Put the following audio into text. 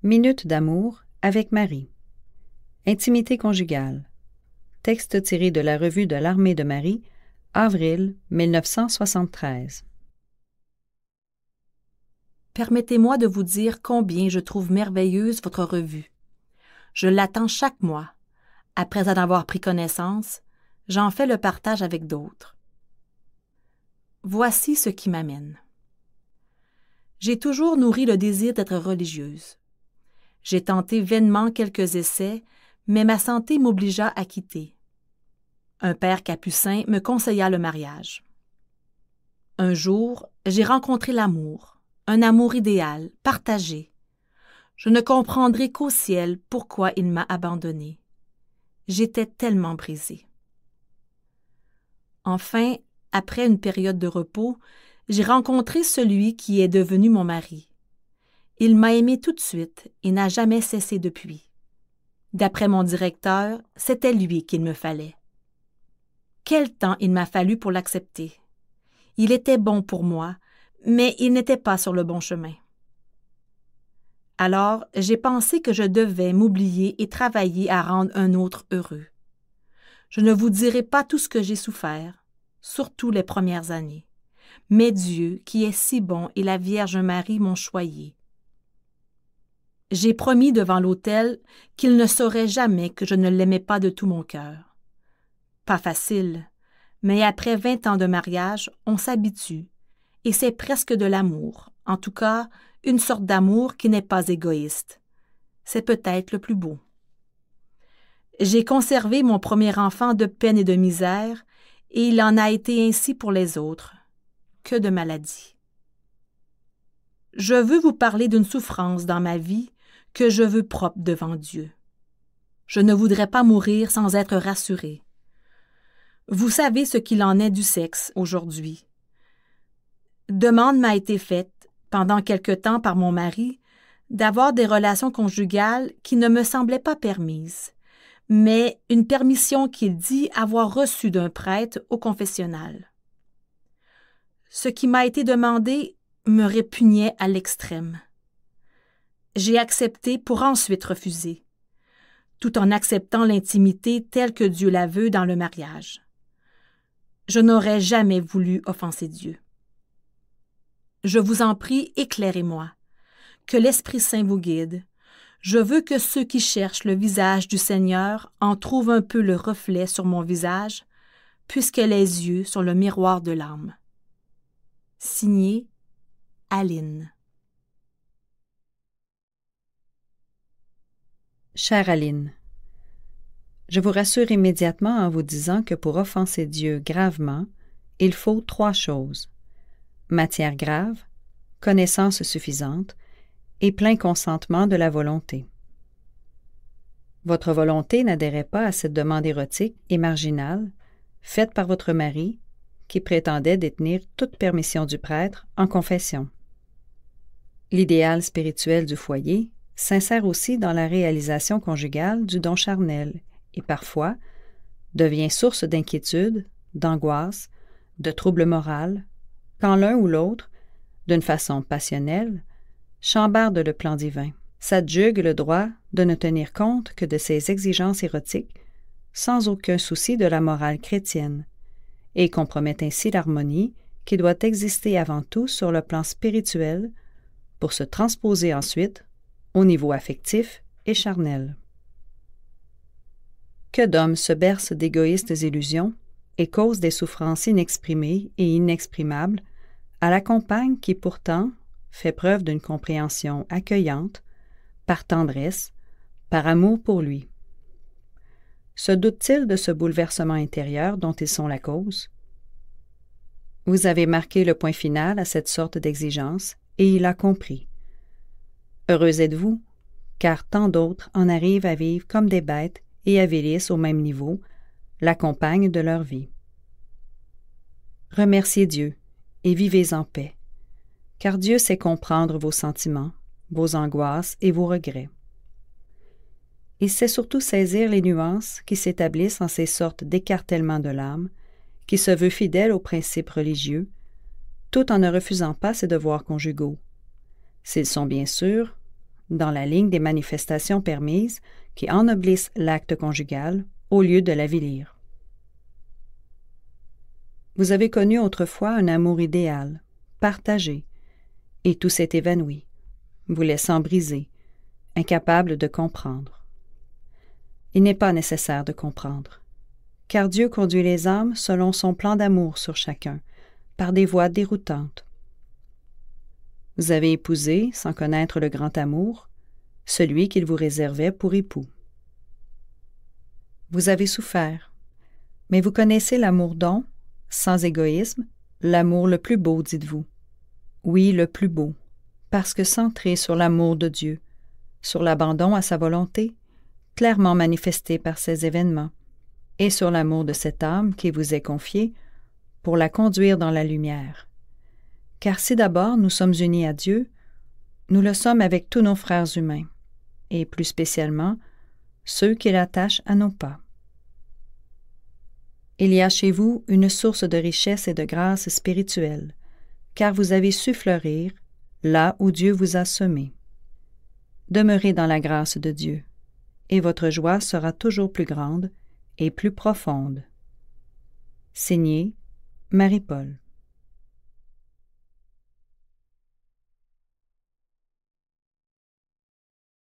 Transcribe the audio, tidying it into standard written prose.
Minute d'amour avec Marie. Intimité conjugale. Texte tiré de la revue de l'Armée de Marie, avril 1973. Permettez-moi de vous dire combien je trouve merveilleuse votre revue. Je l'attends chaque mois. Après en avoir pris connaissance, j'en fais le partage avec d'autres. Voici ce qui m'amène. J'ai toujours nourri le désir d'être religieuse. J'ai tenté vainement quelques essais, mais ma santé m'obligea à quitter. Un père capucin me conseilla le mariage. Un jour, j'ai rencontré l'amour, un amour idéal, partagé. Je ne comprendrai qu'au ciel pourquoi il m'a abandonnée. J'étais tellement brisée. Enfin, après une période de repos, j'ai rencontré celui qui est devenu mon mari. Il m'a aimée tout de suite et n'a jamais cessé depuis. D'après mon directeur, c'était lui qu'il me fallait. Quel temps il m'a fallu pour l'accepter. Il était bon pour moi, mais il n'était pas sur le bon chemin. Alors, j'ai pensé que je devais m'oublier et travailler à rendre un autre heureux. Je ne vous dirai pas tout ce que j'ai souffert, surtout les premières années. Mais Dieu, qui est si bon, et la Vierge Marie m'ont choyé. J'ai promis devant l'autel qu'il ne saurait jamais que je ne l'aimais pas de tout mon cœur. Pas facile, mais après 20 ans de mariage, on s'habitue, et c'est presque de l'amour, en tout cas, une sorte d'amour qui n'est pas égoïste. C'est peut-être le plus beau. J'ai conservé mon premier enfant de peine et de misère, et il en a été ainsi pour les autres. Que de maladies. Je veux vous parler d'une souffrance dans ma vie que je veux propre devant Dieu. Je ne voudrais pas mourir sans être rassurée. Vous savez ce qu'il en est du sexe aujourd'hui. Demande m'a été faite, pendant quelque temps par mon mari, d'avoir des relations conjugales qui ne me semblaient pas permises, mais une permission qu'il dit avoir reçue d'un prêtre au confessionnal. Ce qui m'a été demandé me répugnait à l'extrême. J'ai accepté pour ensuite refuser, tout en acceptant l'intimité telle que Dieu la veut dans le mariage. Je n'aurais jamais voulu offenser Dieu. Je vous en prie, éclairez-moi. Que l'Esprit Saint vous guide. Je veux que ceux qui cherchent le visage du Seigneur en trouvent un peu le reflet sur mon visage, puisque les yeux sont le miroir de l'âme. Signé Aline. Chère Aline, je vous rassure immédiatement en vous disant que pour offenser Dieu gravement, il faut 3 choses: matière grave, connaissance suffisante et plein consentement de la volonté. Votre volonté n'adhérait pas à cette demande érotique et marginale faite par votre mari qui prétendait détenir toute permission du prêtre en confession. L'idéal spirituel du foyer s'insère aussi dans la réalisation conjugale du don charnel et parfois devient source d'inquiétude, d'angoisse, de troubles moraux, quand l'un ou l'autre, d'une façon passionnelle, chambarde le plan divin, s'adjugue le droit de ne tenir compte que de ses exigences érotiques sans aucun souci de la morale chrétienne et compromet ainsi l'harmonie qui doit exister avant tout sur le plan spirituel pour se transposer ensuite au niveau affectif et charnel. Que d'hommes se bercent d'égoïstes illusions et causent des souffrances inexprimées et inexprimables à la compagne qui pourtant fait preuve d'une compréhension accueillante, par tendresse, par amour pour lui. Se doutent-ils de ce bouleversement intérieur dont ils sont la cause? Vous avez marqué le point final à cette sorte d'exigence et il a compris. Heureux êtes-vous, car tant d'autres en arrivent à vivre comme des bêtes et avilissent au même niveau la compagne de leur vie. Remerciez Dieu et vivez en paix, car Dieu sait comprendre vos sentiments, vos angoisses et vos regrets. Il sait surtout saisir les nuances qui s'établissent en ces sortes d'écartèlement de l'âme, qui se veut fidèle aux principes religieux, tout en ne refusant pas ses devoirs conjugaux, s'ils sont bien sûr dans la ligne des manifestations permises qui ennoblissent l'acte conjugal au lieu de l'avilir. Vous avez connu autrefois un amour idéal, partagé, et tout s'est évanoui, vous laissant brisé, incapable de comprendre. Il n'est pas nécessaire de comprendre, car Dieu conduit les âmes selon son plan d'amour sur chacun, par des voies déroutantes. Vous avez épousé, sans connaître le grand amour, celui qu'il vous réservait pour époux. Vous avez souffert, mais vous connaissez l'amour don, sans égoïsme, l'amour le plus beau, dites-vous. Oui, le plus beau, parce que centré sur l'amour de Dieu, sur l'abandon à sa volonté, clairement manifesté par ces événements, et sur l'amour de cette âme qui vous est confiée pour la conduire dans la lumière. Car si d'abord nous sommes unis à Dieu, nous le sommes avec tous nos frères humains, et plus spécialement ceux qui l'attachent à nos pas. Il y a chez vous une source de richesse et de grâce spirituelle, car vous avez su fleurir là où Dieu vous a semé. Demeurez dans la grâce de Dieu, et votre joie sera toujours plus grande et plus profonde. Signé Marie-Paul.